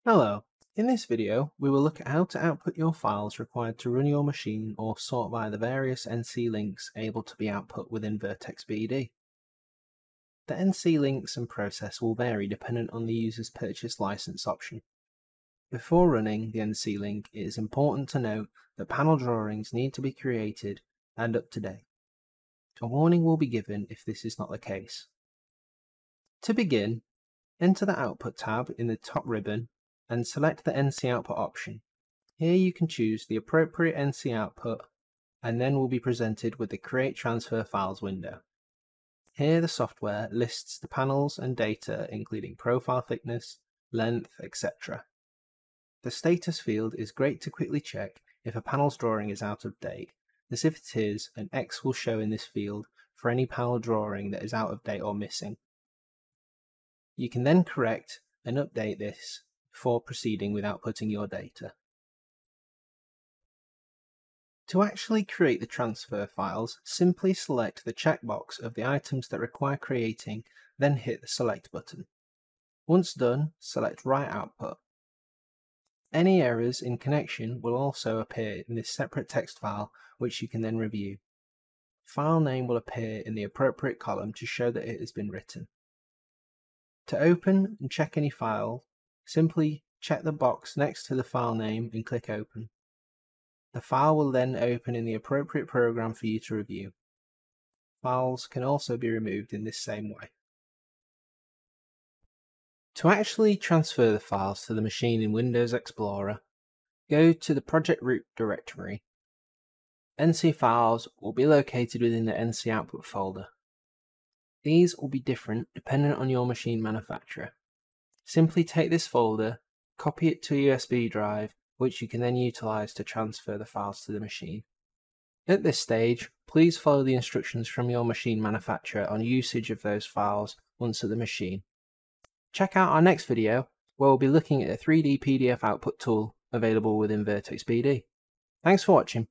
Hello. In this video, we will look at how to output your files required to run your machine or sort by the various NC links able to be output within Vertex BD. The NC links and process will vary dependent on the user's purchase license option. Before running the NC link, it is important to note that panel drawings need to be created and up to date. A warning will be given if this is not the case. To begin, enter the Output tab in the top ribbon and select the NC output option. Here you can choose the appropriate NC output and then will be presented with the Create Transfer Files window. Here the software lists the panels and data including profile thickness, length, etc. The status field is great to quickly check if a panel's drawing is out of date, as if it is, an X will show in this field for any panel drawing that is out of date or missing. You can then correct and update this before proceeding with outputting your data. To actually create the transfer files, simply select the checkbox of the items that require creating, then hit the Select button. Once done, select Write Output. Any errors in connection will also appear in this separate text file, which you can then review. File name will appear in the appropriate column to show that it has been written. To open and check any file, simply check the box next to the file name and click Open. The file will then open in the appropriate program for you to review. Files can also be removed in this same way. To actually transfer the files to the machine in Windows Explorer, go to the project root directory. NC files will be located within the NC output folder. These will be different dependent on your machine manufacturer. Simply take this folder, copy it to a USB drive, which you can then utilize to transfer the files to the machine. At this stage, please follow the instructions from your machine manufacturer on usage of those files once at the machine. Check out our next video, where we'll be looking at a 3D PDF output tool available within Vertex BD. Thanks for watching.